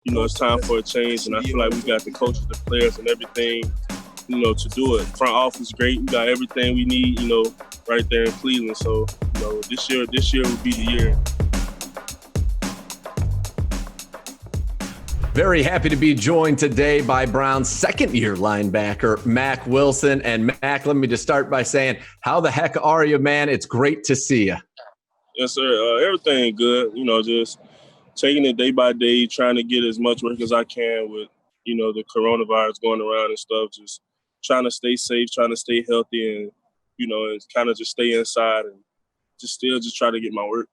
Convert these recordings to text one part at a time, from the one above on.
it's time for a change, and I feel like we got the coaches, the players, and everything, to do it. Front office great. We got everything we need, right there in Cleveland. So, this year will be the year. Very happy to be joined today by Brown's second-year linebacker, Mack Wilson. And Mack, let me just start by saying, how the heck are you, man? It's great to see you. Yes, sir. Everything good. Just taking it day by day, trying to get as much work as I can with, the coronavirus going around and stuff. Just trying to stay safe, trying to stay healthy, and, and kind of just stay inside and just try to get my work.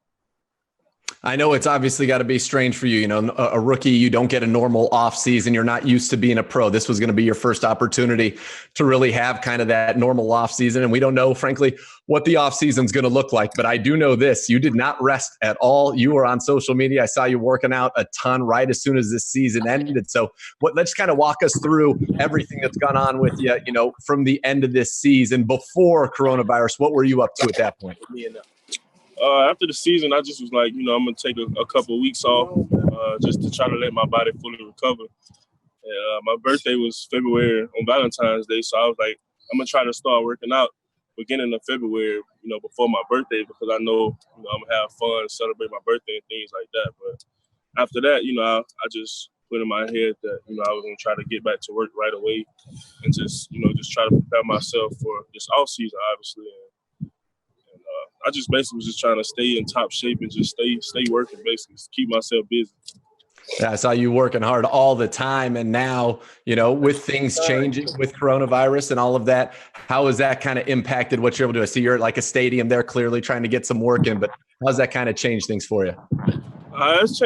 I know it's obviously got to be strange for you. A rookie, you don't get a normal offseason. You're not used to being a pro. This was going to be your first opportunity to really have kind of that normal offseason. And we don't know, frankly, what the offseason is going to look like. But I do know this. You did not rest at all. You were on social media. I saw you working out a ton right as soon as this season ended. So let's kind of walk us through everything that's gone on with you, from the end of this season before coronavirus. What were you up to at that point? After the season, I just was like, I'm going to take a couple of weeks off just to try to let my body fully recover. My birthday was February on Valentine's Day, so I was like, I'm going to try to start working out beginning of February, before my birthday, because I know, I'm going to have fun, celebrate my birthday and things like that. But after that, I just put in my head that, I was going to try to get back to work right away and just try to prepare myself for this off season, obviously. I just basically was just trying to stay in top shape and just stay working, basically, just keep myself busy. Yeah, I saw you working hard all the time. And now, with things changing with coronavirus and all of that, how has that kind of impacted what you're able to do? I see you're at like a stadium there, clearly trying to get some work in, but how's that kind of changed things for you? It's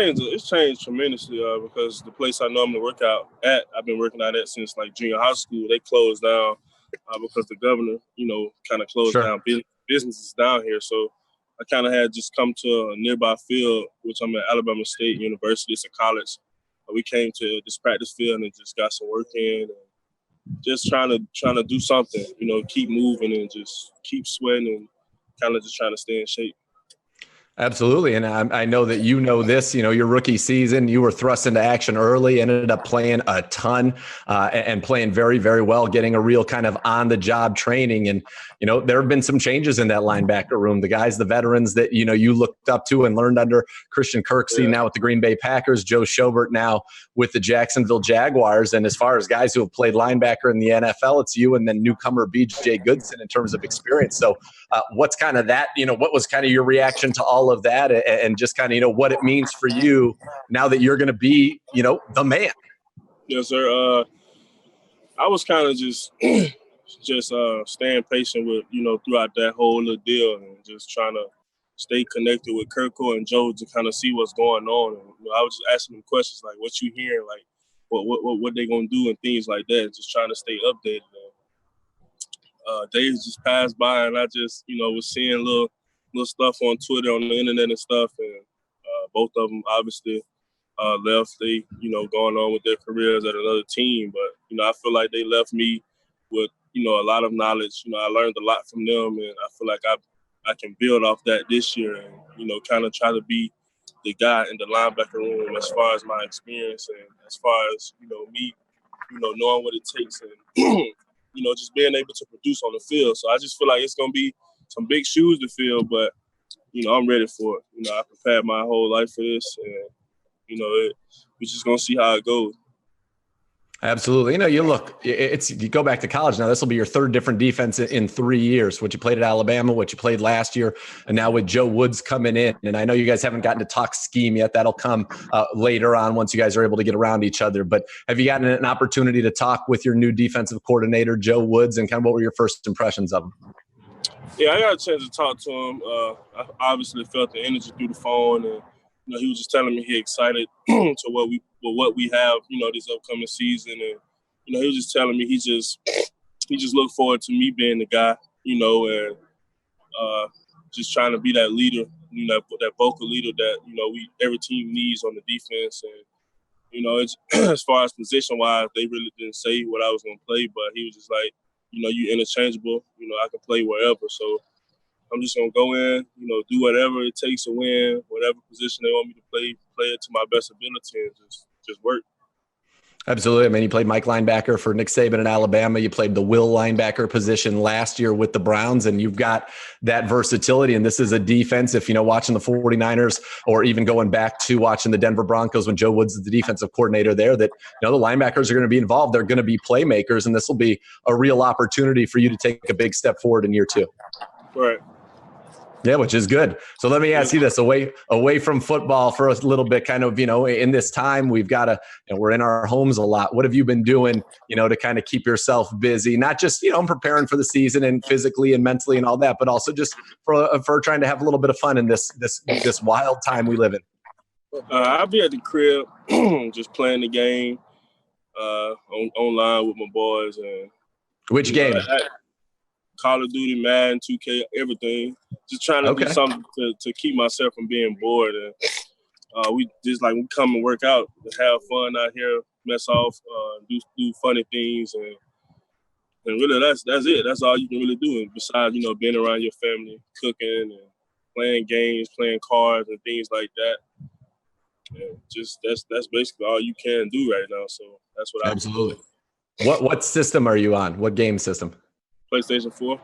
changed tremendously because the place I normally work out at, I've been working out at since like junior high school. They closed down because the governor, kind of closed down businesses down here. So I kind of had just come to a nearby field, which I'm at Alabama State University. It's a college. We came to this practice field and just got some work in, and just trying to do something, keep moving and just keep sweating and kind of just trying to stay in shape. Absolutely. And I know that this, your rookie season, you were thrust into action early, ended up playing a ton and playing very, very well, getting a real kind of on-the-job training. And, there have been some changes in that linebacker room. The guys, the veterans that, you looked up to and learned under, Christian Kirksey now with the Green Bay Packers, Joe Schobert now with the Jacksonville Jaguars. And as far as guys who have played linebacker in the NFL, it's you and then newcomer B.J. Goodson in terms of experience. So what's kind of that, what was kind of your reaction to all of that and just kind of, what it means for you now that you're going to be, the man? Yes, sir. I was kind of just staying patient with, throughout that whole little deal and just trying to stay connected with Kirko and Joe to kind of see what's going on. And, I was just asking them questions like, what you hearing, like what they going to do and things like that, just trying to stay updated. Days just passed by and I just, was seeing little stuff on Twitter, on the internet and stuff. And both of them obviously left. They, going on with their careers at another team. But, I feel like they left me with, a lot of knowledge. I learned a lot from them, and I feel like I can build off that this year and, kind of try to be the guy in the linebacker room as far as my experience and as far as, me, knowing what it takes and, just being able to produce on the field. So I just feel like it's going to be some big shoes to fill, but, I'm ready for it. I prepared my whole life for this, and, we're just going to see how it goes. Absolutely. You go back to college now, this will be your third different defense in 3 years, what you played at Alabama, what you played last year, and now with Joe Woods coming in. And I know you guys haven't gotten to talk scheme yet. That'll come later on once you guys are able to get around each other. But have you gotten an opportunity to talk with your new defensive coordinator, Joe Woods, and kind of what were your first impressions of him? Yeah, I got a chance to talk to him. I obviously felt the energy through the phone, and he was just telling me he excited to what we have, this upcoming season, and he was just telling me he just looked forward to me being the guy, and just trying to be that leader, that vocal leader that every team needs on the defense, and it's as far as position wise, they really didn't say what I was gonna play, but he was just like, you interchangeable, I can play wherever, so I'm just going to go in, do whatever it takes to win, whatever position they want me to play it to my best ability and just just work. Absolutely. I mean, you played Mike linebacker for Nick Saban in Alabama. You played the will linebacker position last year with the Browns, and you've got that versatility. And this is a defense, if, watching the 49ers or even going back to watching the Denver Broncos when Joe Woods is the defensive coordinator there, that, the linebackers are going to be involved. They're going to be playmakers, and this will be a real opportunity for you to take a big step forward in year two. Right. Yeah, which is good. So let me ask you this, away from football for a little bit, kind of, in this time, we've got to, we're in our homes a lot. What have you been doing, to kind of keep yourself busy, not just, preparing for the season and physically and mentally and all that, but also just for trying to have a little bit of fun in this wild time we live in? I'll be at the crib, just playing the game online with my boys. And which game? Call of Duty, Madden, 2K, everything. Just trying to do something to keep myself from being bored. And we come and work out, have fun out here, mess off, do funny things, and really that's it. That's all you can really do. And besides, being around your family, cooking and playing games, playing cards and things like that. And just that's basically all you can do right now. So that's what absolutely. What system are you on? What game system? PlayStation 4.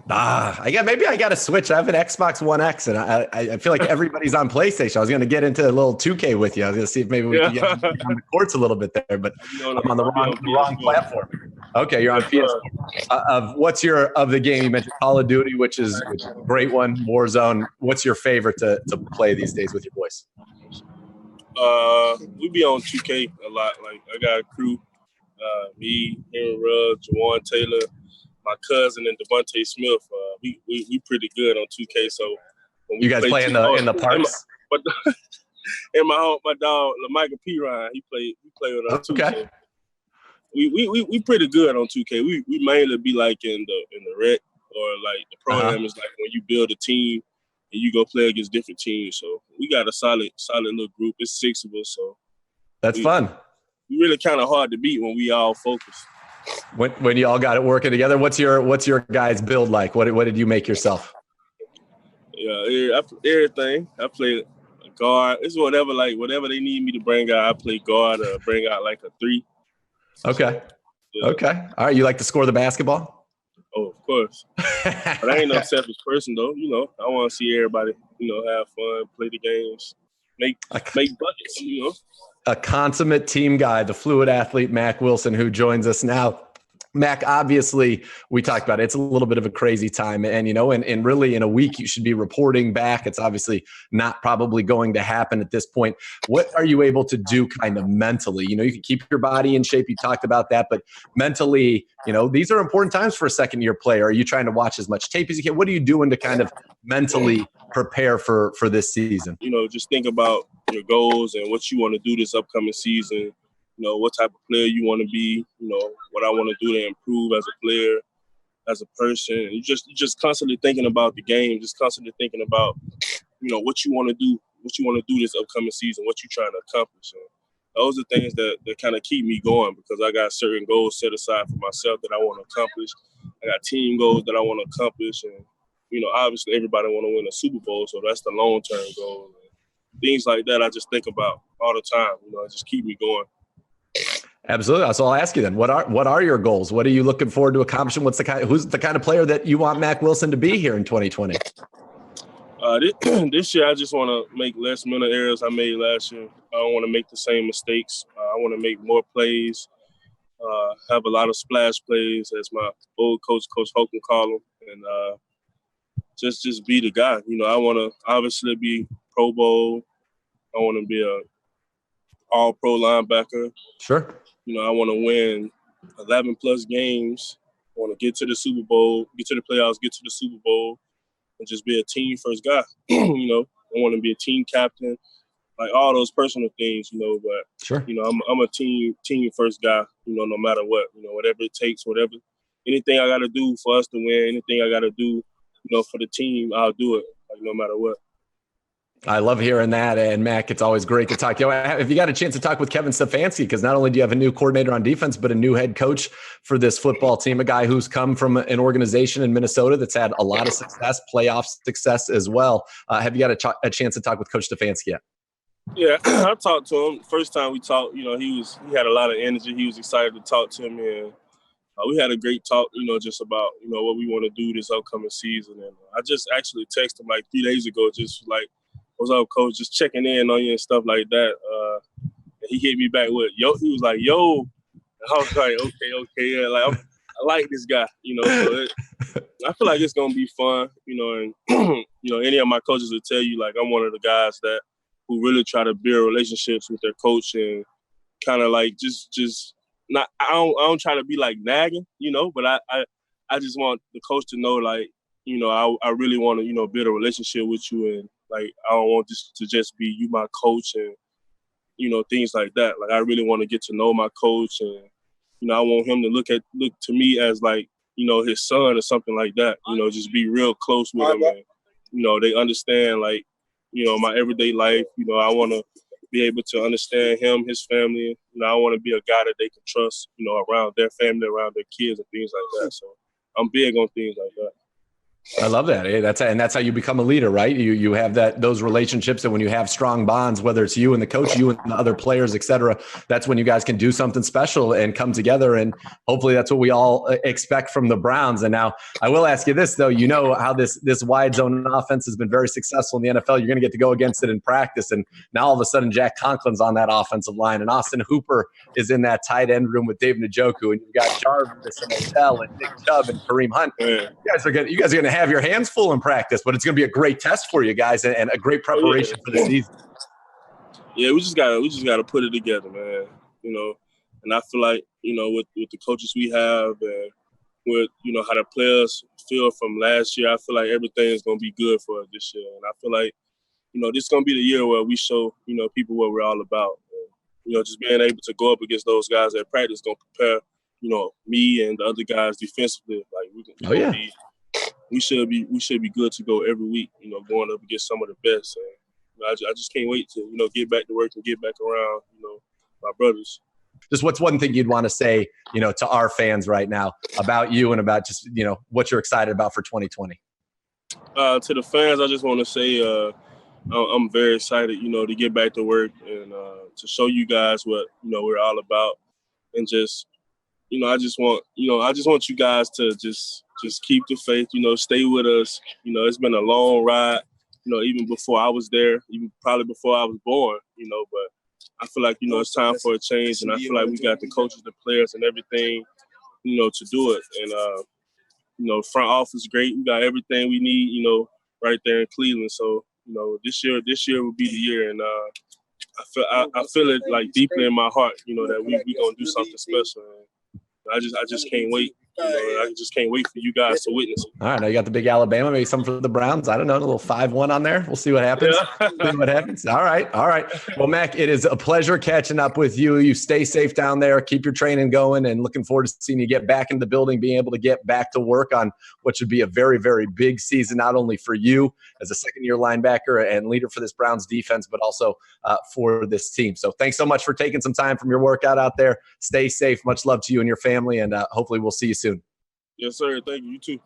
I got to switch. I have an Xbox One X, and I feel like everybody's on PlayStation. I was going to get into a little 2K with you. I was going to see if maybe we could get on the courts a little bit there, but I'm on the wrong platform. Okay, you're on PS4. What's of the game? You mentioned Call of Duty, which is a great one. Warzone. What's your favorite to play these days with your boys? We be on 2K a lot. Like, I got a crew. Me, Henry Rudd, Jawan Taylor, my cousin, and Devontae Smith. We pretty good on 2K. So when you guys play in the parks? And my dog, Michael P. Ryan, he played with us too. Okay. So we pretty good on 2K. We mainly be like in the rec, or like the pro-am is like when you build a team and you go play against different teams. So we got a solid little group. It's 6 of us. So that's fun. We really kind of hard to beat when we all focus. When you all got it working together, what's your guys' build like? What did you make yourself? Yeah, everything. I play a guard. It's whatever they need me to bring out. I play guard or bring out like a 3. Okay. Okay. All right. You like to score the basketball? Oh, of course. But I ain't no selfish person though. I want to see everybody, have fun, play the games, make buckets. A consummate team guy, the fluid athlete, Mack Wilson, who joins us now. Mack, obviously, we talked about it. It's a little bit of a crazy time. And, and really in a week, you should be reporting back. It's obviously not probably going to happen at this point. What are you able to do kind of mentally? You can keep your body in shape. You talked about that. But mentally, these are important times for a second-year player. Are you trying to watch as much tape as you can? What are you doing to kind of mentally prepare for this season? Just think about your goals and what you want to do this upcoming season. What type of player you want to be, what I want to do to improve as a player, as a person. You just constantly thinking about the game, just constantly thinking about, what you want to do this upcoming season, what you're trying to accomplish. And those are things that kind of keep me going, because I got certain goals set aside for myself that I want to accomplish. I got team goals that I want to accomplish. And, obviously everybody want to win a Super Bowl, so that's the long-term goal. And things like that I just think about all the time. It just keep me going. Absolutely. So I'll ask you then, what are your goals? What are you looking forward to accomplishing? Who's the kind of player that you want Mack Wilson to be here in 2020? This year, I just want to make less mental errors I made last year. I don't want to make the same mistakes. I want to make more plays, have a lot of splash plays, as my old coach, Coach Holcomb, call them, and just be the guy. I want to obviously be Pro Bowl. I want to be a all-pro linebacker. Sure. I want to win 11-plus games. I want to get to the Super Bowl, get to the playoffs, get to the Super Bowl, and just be a team-first guy. I want to be a team captain, like all those personal things, But, sure. I'm a team-first guy, no matter what. Whatever it takes, anything I got to do for us to win, anything I got to do, for the team, I'll do it, no matter what. I love hearing that. And Mack, it's always great to talk. If you got a chance to talk with Kevin Stefanski, because not only do you have a new coordinator on defense, but a new head coach for this football team, a guy who's come from an organization in Minnesota that's had a lot of success, playoff success as well. Have you got a chance to talk with Coach Stefanski yet? Yeah, I talked to him. First time we talked, he had a lot of energy. He was excited to talk to me, and we had a great talk, just about, what we want to do this upcoming season. And I just actually texted him like 3 days ago, just like, what's up, coach? Just checking in on you and stuff like that. And he hit me back with, yo, he was like, yo. And I was like, okay, yeah. Like, I like this guy, so I feel like it's going to be fun, and, any of my coaches will tell you, like, I'm one of the guys who really try to build relationships with their coach and kind of like just not. I don't try to be like nagging, but I just want the coach to know, like, I really want to build a relationship with you, and like I don't want this to just be you my coach and things like that. Like I really want to get to know my coach, and I want him to look to me as like his son or something like that. Just be real close with him, and they understand like my everyday life. I want to be able to understand him, his family. I want to be a guy that they can trust, around their family, around their kids and things like that. So I'm big on things like that. I love that. Hey, that's how you become a leader, right? You have those relationships, and when you have strong bonds, whether it's you and the coach, you and the other players, et cetera, that's when you guys can do something special and come together. And hopefully that's what we all expect from the Browns. And now I will ask you this, though. You know how this wide zone offense has been very successful in the NFL. You're going to get to go against it in practice. And now all of a sudden, Jack Conklin's on that offensive line, and Austin Hooper is in that tight end room with David Njoku, and you've got Jarvis and Odell and Nick Chubb and Kareem Hunt. You guys are going to have your hands full in practice, but it's going to be a great test for you guys and a great preparation for the season. Yeah, we just gotta put it together, man. And I feel like with the coaches we have and with how the players feel from last year, I feel like everything is going to be good for us this year. And I feel like this is going to be the year where we show people what we're all about. And, just being able to go up against those guys at practice going to prepare me and the other guys defensively. Like we should be good to go every week, going up against some of the best. And I just can't wait to, get back to work and get back around, my brothers. Just what's one thing you'd want to say, to our fans right now about you and about just, what you're excited about for 2020? To the fans, I just want to say I'm very excited, to get back to work and to show you guys what, we're all about. And just, I just want you guys to just keep the faith, stay with us. It's been a long ride, even before I was there, even probably before I was born, but I feel like, it's time for a change. And I feel like we got the coaches, the players and everything, to do it. And, front office great. We got everything we need, right there in Cleveland. So, this year will be the year. And I feel it like deeply in my heart, that we going to do something special. And I just can't wait. I just can't wait for you guys to witness it. All right, now you got the big Alabama, maybe something for the Browns. I don't know, a little 5-1 on there. We'll see what happens. Yeah. See what happens. All right. Well, Mack, it is a pleasure catching up with you. You stay safe down there. Keep your training going, and looking forward to seeing you get back into the building, being able to get back to work on what should be a very, very big season, not only for you as a second-year linebacker and leader for this Browns defense, but also for this team. So thanks so much for taking some time from your workout out there. Stay safe. Much love to you and your family, and hopefully we'll see you soon. Yes, sir. Thank you. You too.